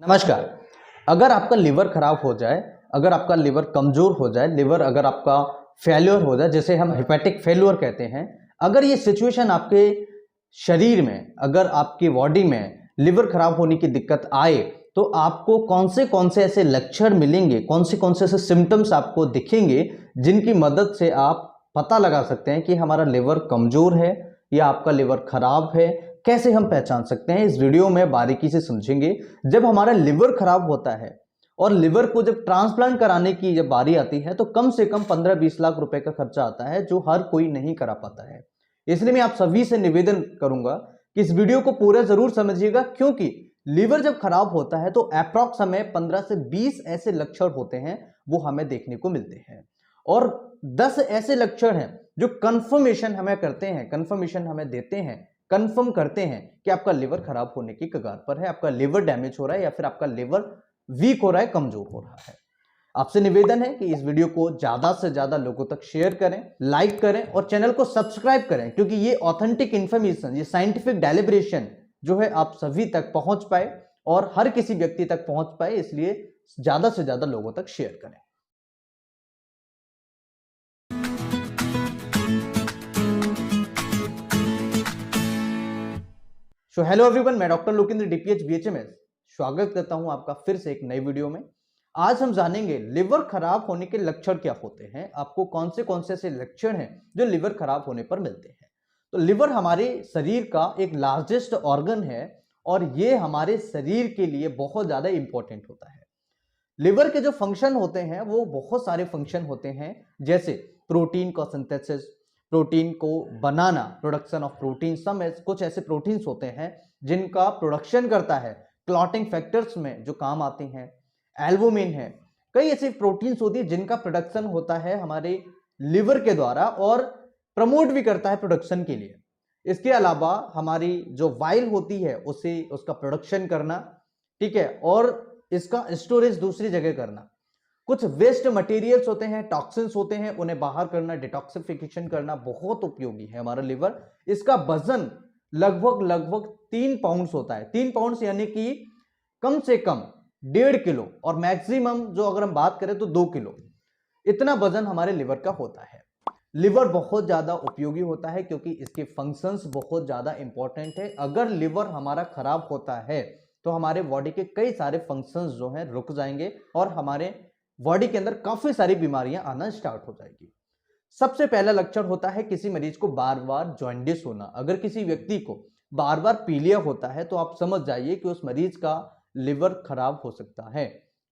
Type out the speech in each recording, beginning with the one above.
नमस्कार। अगर आपका लिवर खराब हो जाए, अगर आपका लिवर कमजोर हो जाए, लिवर अगर आपका फेल्योर हो जाए, जैसे हम हेपेटिक फेल्योर कहते हैं, अगर ये सिचुएशन आपके शरीर में, अगर आपकी बॉडी में लिवर खराब होने की दिक्कत आए, तो आपको कौन से ऐसे लक्षण मिलेंगे, कौन से ऐसे सिम्टम्स आपको दिखेंगे जिनकी मदद से आप पता लगा सकते हैं कि हमारा लिवर कमजोर है या आपका लिवर खराब है। कैसे हम पहचान सकते हैं, इस वीडियो में बारीकी से समझेंगे। जब हमारा लिवर खराब होता है और लिवर को जब ट्रांसप्लांट कराने की जब बारी आती है, तो कम से कम 15-20 लाख रुपए का खर्चा आता है, जो हर कोई नहीं करा पाता है। इसलिए मैं आप सभी से निवेदन करूंगा कि इस वीडियो को पूरा जरूर समझिएगा, क्योंकि लिवर जब खराब होता है तो अप्रॉक्स हमें 15 से 20 ऐसे लक्षण होते हैं, वो हमें देखने को मिलते हैं। और 10 ऐसे लक्षण हैं जो कंफर्मेशन हमें करते हैं, कंफर्मेशन हमें देते हैं, कंफर्म करते हैं कि आपका लिवर खराब होने की कगार पर है, आपका लिवर डैमेज हो रहा है या फिर आपका लिवर वीक हो रहा है, कमजोर हो रहा है। आपसे निवेदन है कि इस वीडियो को ज्यादा से ज्यादा लोगों तक शेयर करें, लाइक करें और चैनल को सब्सक्राइब करें, क्योंकि ये ऑथेंटिक इंफॉर्मेशन, ये साइंटिफिक डेलिब्रेशन जो है आप सभी तक पहुंच पाए और हर किसी व्यक्ति तक पहुंच पाए, इसलिए ज्यादा से ज्यादा लोगों तक शेयर करें। सो हेलो एवरीवन, मैं डॉक्टर लोकेंद्र डीपीएच बीएचएमएस स्वागत करता हूं आपका फिर से एक नई वीडियो में। आज हम जानेंगे लिवर खराब होने के लक्षण क्या होते हैं, आपको कौन से ऐसे लक्षण हैं जो लिवर खराब होने पर मिलते हैं। तो लिवर हमारे शरीर का एक लार्जेस्ट ऑर्गन है और ये हमारे शरीर के लिए बहुत ज्यादा इंपॉर्टेंट होता है। लिवर के जो फंक्शन होते हैं वो बहुत सारे फंक्शन होते हैं, जैसे प्रोटीन का सिंथेसिस, प्रोटीन को बनाना, प्रोडक्शन ऑफ प्रोटीन। कुछ ऐसे प्रोटीन्स होते हैं जिनका प्रोडक्शन करता है, क्लॉटिंग फैक्टर्स में जो काम आते हैं। एल्बुमिन है, कई ऐसी प्रोटीन्स होती है जिनका प्रोडक्शन होता है हमारे लिवर के द्वारा और प्रमोट भी करता है प्रोडक्शन के लिए। इसके अलावा हमारी जो वाइल होती है उसे उसका प्रोडक्शन करना, ठीक है, और इसका स्टोरेज दूसरी जगह करना। कुछ वेस्ट मटेरियल्स होते हैं, टॉक्सिन्स होते हैं, उन्हें बाहर करना, डिटॉक्सिफिकेशन करना बहुत उपयोगी है हमारा लिवर। इसका वजन लगभग लगभग 3 पाउंड्स होता है। 3 पाउंड्स यानी कि कम से कम 1.5 किलो और मैक्सिमम जो अगर हम बात करें तो 2 किलो, इतना वजन हमारे लिवर का होता है। लिवर बहुत ज्यादा उपयोगी होता है क्योंकि इसके फंक्शंस बहुत ज्यादा इंपॉर्टेंट है। अगर लिवर हमारा खराब होता है तो हमारे बॉडी के कई सारे फंक्शंस जो हैं रुक जाएंगे और हमारे बॉडी के अंदर काफी सारी बीमारियां आना स्टार्ट हो जाएगी। सबसे पहला लक्षण होता है किसी मरीज को बार बार जॉन्डिस होना। अगर किसी व्यक्ति को बार बार पीलिया होता है तो आप समझ जाइए कि उस मरीज का लिवर खराब हो सकता है।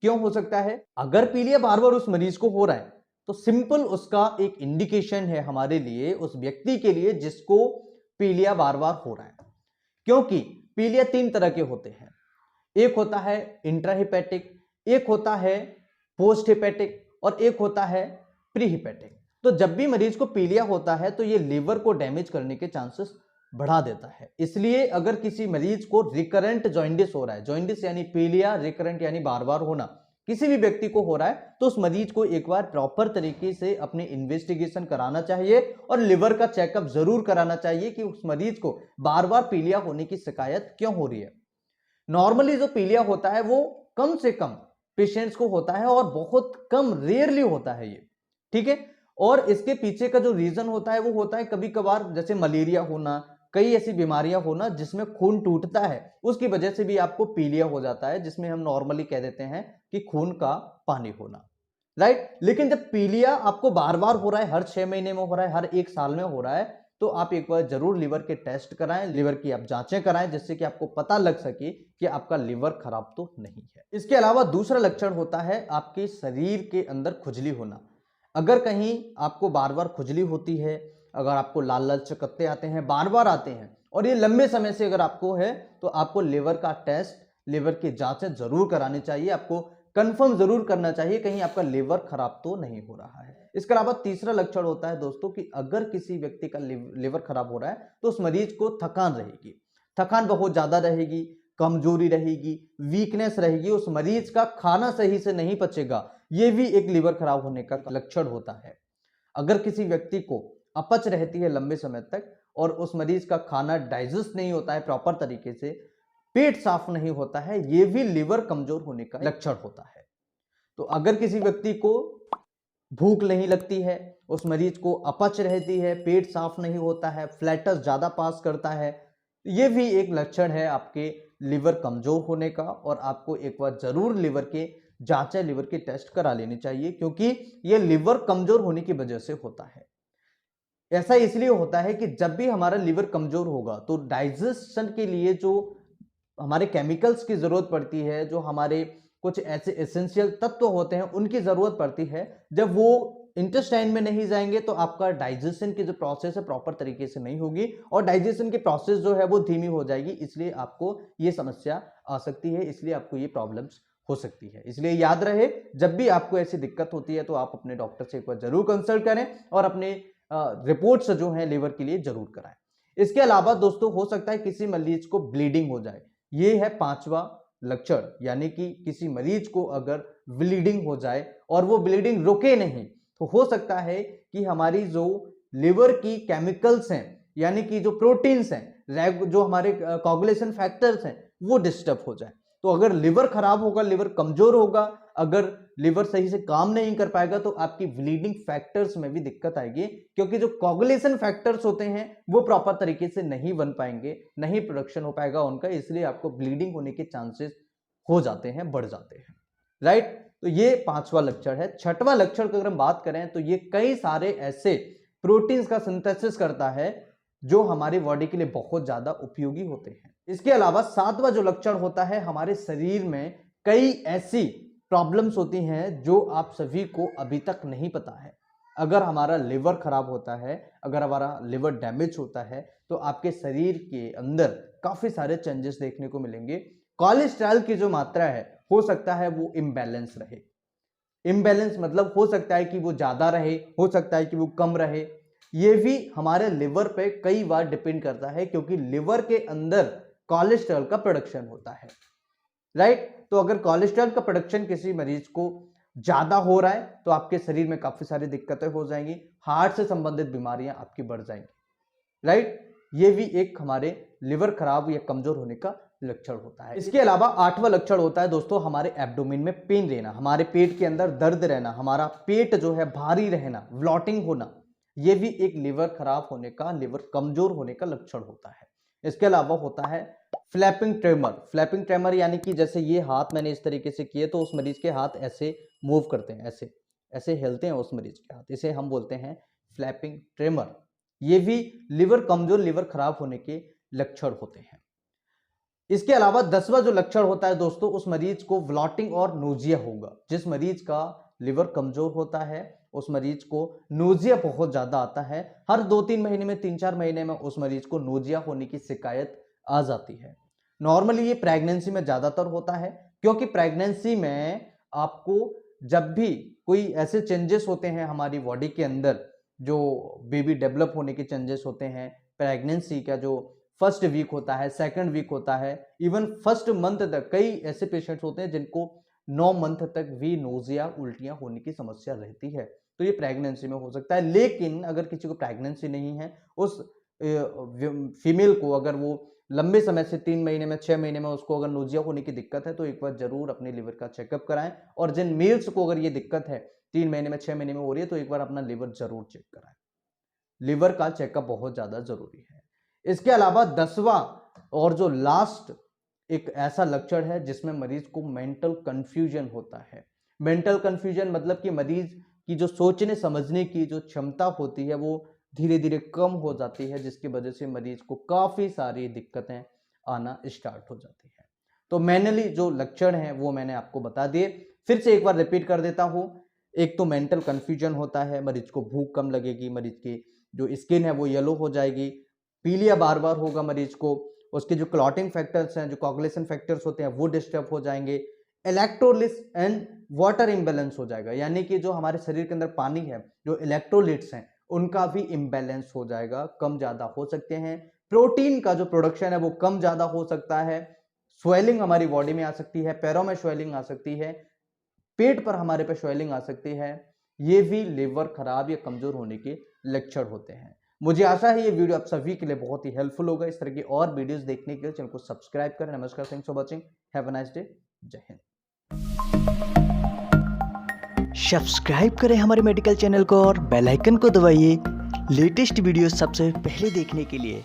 क्यों हो सकता है? अगर पीलिया बार बार उस मरीज को हो रहा है तो सिंपल उसका एक इंडिकेशन है हमारे लिए, उस व्यक्ति के लिए जिसको पीलिया बार बार हो रहा है। क्योंकि पीलिया 3 तरह के होते हैं, एक होता है इंट्राहिपेटिक, एक होता है पोस्ट हिपेटिक और एक होता है प्री हिपेटिक। तो जब भी मरीज को पीलिया होता है तो ये लिवर को डैमेज करने के चांसेस बढ़ा देता है। इसलिए अगर किसी मरीज को रिकरेंट जॉन्डिस हो रहा है, जॉन्डिस यानी पीलिया, रिकरेंट यानी बार बार होना, किसी भी व्यक्ति को हो रहा है तो उस मरीज को एक बार प्रॉपर तरीके से अपने इन्वेस्टिगेशन कराना चाहिए और लिवर का चेकअप जरूर कराना चाहिए कि उस मरीज को बार बार पीलिया होने की शिकायत क्यों हो रही है। नॉर्मली जो पीलिया होता है वो कम से कम पेशेंट्स को होता है और बहुत कम, रेयरली होता है ये, ठीक है। और इसके पीछे का जो रीजन होता है वो होता है कभी कभार जैसे मलेरिया होना, कई ऐसी बीमारियां होना जिसमें खून टूटता है, उसकी वजह से भी आपको पीलिया हो जाता है, जिसमें हम नॉर्मली कह देते हैं कि खून का पानी होना, राइट। लेकिन जब पीलिया आपको बार बार हो रहा है, हर 6 महीने में हो रहा है, हर 1 साल में हो रहा है, तो आप एक बार जरूर लिवर के टेस्ट कराएं, लिवर की आप जांचें कराएं, जिससे कि आपको पता लग सके कि आपका लिवर खराब तो नहीं है। इसके अलावा दूसरा लक्षण होता है आपके शरीर के अंदर खुजली होना। अगर कहीं आपको बार बार खुजली होती है, अगर आपको लाल लाल चकत्ते आते हैं, बार बार आते हैं और ये लंबे समय से अगर आपको है, तो आपको लिवर का टेस्ट, लिवर की जांचें जरूर करानी चाहिए। आपको कंफर्म जरूर करना चाहिए कहीं आपका लिवर खराब तो नहीं हो रहा है। इसके अलावा तीसरा लक्षण होता है दोस्तों कि अगर किसी व्यक्ति का लिवर खराब हो रहा है तो उस मरीज को थकान रहेगी, थकान बहुत ज्यादा रहेगी, कमजोरी रहेगी, वीकनेस रहेगी, उस मरीज का खाना सही से नहीं पचेगा, यह भी एक लिवर खराब होने का लक्षण होता है। अगर किसी व्यक्ति को अपच रहती है लंबे समय तक और उस मरीज का खाना डाइजेस्ट नहीं होता है प्रॉपर तरीके से, पेट साफ नहीं होता है, ये भी लिवर कमजोर होने का लक्षण होता है। तो अगर किसी व्यक्ति को भूख नहीं लगती है, उस मरीज को अपच रहती है, पेट साफ नहीं होता है, फ्लैटस ज्यादा पास करता है, ये भी एक लक्षण है आपके लिवर कमजोर होने का। और आपको एक बार जरूर लिवर के जांच, लिवर के टेस्ट करा लेनी चाहिए, क्योंकि ये लिवर कमजोर होने की वजह से होता है। ऐसा इसलिए होता है कि जब भी हमारा लिवर कमजोर होगा तो डाइजेशन के लिए जो हमारे केमिकल्स की जरूरत पड़ती है, जो हमारे कुछ ऐसे एसेंशियल तत्व होते हैं उनकी जरूरत पड़ती है, जब वो इंटेस्टाइन में नहीं जाएंगे तो आपका डाइजेशन की जो प्रोसेस है प्रॉपर तरीके से नहीं होगी, और डाइजेशन की प्रोसेस जो है वो धीमी हो जाएगी। इसलिए आपको ये समस्या आ सकती है, इसलिए आपको ये प्रॉब्लम्स हो सकती है। इसलिए याद रहे, जब भी आपको ऐसी दिक्कत होती है तो आप अपने डॉक्टर से एक बार जरूर कंसल्ट करें और अपने रिपोर्ट्स जो है लिवर के लिए जरूर कराएं। इसके अलावा दोस्तों हो सकता है किसी मरीज को ब्लीडिंग हो जाए, ये है पांचवा लक्षण। यानी कि किसी मरीज को अगर ब्लीडिंग हो जाए और वो ब्लीडिंग रुके नहीं, तो हो सकता है कि हमारी जो लिवर की केमिकल्स हैं, यानी कि जो प्रोटीन्स हैं, जो हमारे कोगुलेशन फैक्टर्स हैं, वो डिस्टर्ब हो जाए। तो अगर लिवर खराब होगा, लिवर कमजोर होगा, अगर लिवर सही से काम नहीं कर पाएगा तो आपकी ब्लीडिंग फैक्टर्स में भी दिक्कत आएगी, क्योंकि जो कोगुलेशन फैक्टर्स होते हैं वो प्रॉपर तरीके से नहीं बन पाएंगे, नहीं प्रोडक्शन हो पाएगा उनका, इसलिए आपको ब्लीडिंग होने के चांसेस हो जाते हैं, बढ़ जाते हैं। राइट, तो ये पांचवा लक्षण है। छठवां लक्षण की अगर हम बात करें तो ये कई सारे ऐसे प्रोटीन्स का सिंथेसिस करता है जो हमारी बॉडी के लिए बहुत ज्यादा उपयोगी होते हैं। इसके अलावा सातवां जो लक्षण होता है, हमारे शरीर में कई ऐसी प्रॉब्लम्स होती हैं जो आप सभी को अभी तक नहीं पता है। अगर हमारा लिवर खराब होता है, अगर हमारा लिवर डैमेज होता है, तो आपके शरीर के अंदर काफी सारे चेंजेस देखने को मिलेंगे। कोलेस्ट्रॉल की जो मात्रा है, हो सकता है वो इम्बैलेंस रहे। इम्बैलेंस मतलब हो सकता है कि वो ज्यादा रहे, हो सकता है कि वो कम रहे। ये भी हमारे लिवर पे कई बार डिपेंड करता है, क्योंकि लिवर के अंदर कोलेस्ट्रॉल का प्रोडक्शन होता है। राइट, तो अगर कोलेस्ट्रॉल का प्रोडक्शन किसी मरीज को ज्यादा हो रहा है तो आपके शरीर में काफी सारी दिक्कतें हो जाएंगी, हार्ट से संबंधित बीमारियां आपकी बढ़ जाएंगी। राइट, ये भी एक हमारे लिवर खराब या कमजोर होने का लक्षण होता है। इसके अलावा आठवां लक्षण होता है दोस्तों, हमारे एब्डोमेन में पेन रहना, हमारे पेट के अंदर दर्द रहना, हमारा पेट जो है भारी रहना, ब्लॉटिंग होना, यह भी एक लिवर खराब होने का, लिवर कमजोर होने का लक्षण होता है। इसके अलावा होता है फ्लैपिंग ट्रेमर। फ्लैपिंग ट्रेमर यानी कि जैसे ये हाथ मैंने इस तरीके से किए तो उस मरीज के हाथ ऐसे मूव करते हैं, ऐसे ऐसे हिलते हैं उस मरीज के हाथ, इसे हम बोलते हैं फ्लैपिंग ट्रेमर। ये भी लिवर कमजोर, लिवर खराब होने के लक्षण होते हैं। इसके अलावा 10वां जो लक्षण होता है दोस्तों, उस मरीज को ब्लॉटिंग और नोजिया होगा। जिस मरीज का लिवर कमजोर होता है उस मरीज को नोजिया बहुत ज्यादा आता है। हर 2-3 महीने में, 3-4 महीने में उस मरीज को नोजिया होने की शिकायत आ जाती है। नॉर्मली ये प्रेगनेंसी में ज्यादातर होता है, क्योंकि प्रेगनेंसी में आपको जब भी कोई ऐसे चेंजेस होते हैं हमारी बॉडी के अंदर, जो बेबी डेवलप होने के चेंजेस होते हैं, प्रेगनेंसी का जो फर्स्ट वीक होता है, सेकंड वीक होता है, इवन फर्स्ट मंथ तक कई ऐसे पेशेंट्स होते हैं जिनको 9 मंथ तक भी नोजिया, उल्टियां होने की समस्या रहती है। तो ये प्रेगनेंसी में हो सकता है। लेकिन अगर किसी को प्रेगनेंसी नहीं है, उस फीमेल को अगर वो लंबे समय से 3 महीने में, 6 महीने में उसको अगर नोजिया होने की दिक्कत है तो एक बार जरूर अपने लिवर का चेकअप कराएं। और जिन मेल्स को अगर ये दिक्कत है 3 महीने में, 6 महीने में हो रही है, तो एक बार अपना लिवर जरूर चेक कराएं। लिवर का चेकअप बहुत ज्यादा जरूरी है। इसके अलावा 10वां और जो लास्ट एक ऐसा लक्षण है जिसमें मरीज को मेंटल कंफ्यूजन होता है। मेंटल कंफ्यूजन मतलब कि मरीज की जो सोचने समझने की जो क्षमता होती है वो धीरे धीरे कम हो जाती है, जिसकी वजह से मरीज को काफी सारी दिक्कतें आना स्टार्ट हो जाती है। तो मेनली जो लक्षण है वो मैंने आपको बता दिए, फिर से एक बार रिपीट कर देता हूं। एक तो मेंटल कंफ्यूजन होता है, मरीज को भूख कम लगेगी, मरीज की जो स्किन है वो येलो हो जाएगी, पीलिया बार बार होगा मरीज को, उसके जो क्लॉटिंग फैक्टर्स हैं, जो कोगुलेशन फैक्टर्स होते हैं वो डिस्टर्ब हो जाएंगे, इलेक्ट्रोलिट्स एंड वाटर इम्बैलेंस हो जाएगा, यानी कि जो हमारे शरीर के अंदर पानी है, जो इलेक्ट्रोलिट्स हैं उनका भी इम्बैलेंस हो जाएगा, कम ज्यादा हो सकते हैं। प्रोटीन का जो प्रोडक्शन है वो कम ज्यादा हो सकता है। स्वेलिंग हमारी बॉडी में आ सकती है, पैरों में स्वेलिंग आ सकती है, पेट पर हमारे पे स्वेलिंग आ सकती है। ये भी लिवर खराब या कमजोर होने के लक्षण होते हैं। मुझे आशा है ये वीडियो आप सभी के लिए बहुत ही हेल्पफुल होगा। इस तरह की और वीडियोस देखने के लिए चैनल को सब्सक्राइब करें। नमस्कार, thanks for watching, have a nice day, जय हिंद। सब्सक्राइब करें हमारे मेडिकल चैनल को और बेल आइकन को दबाइए लेटेस्ट वीडियो सबसे पहले देखने के लिए।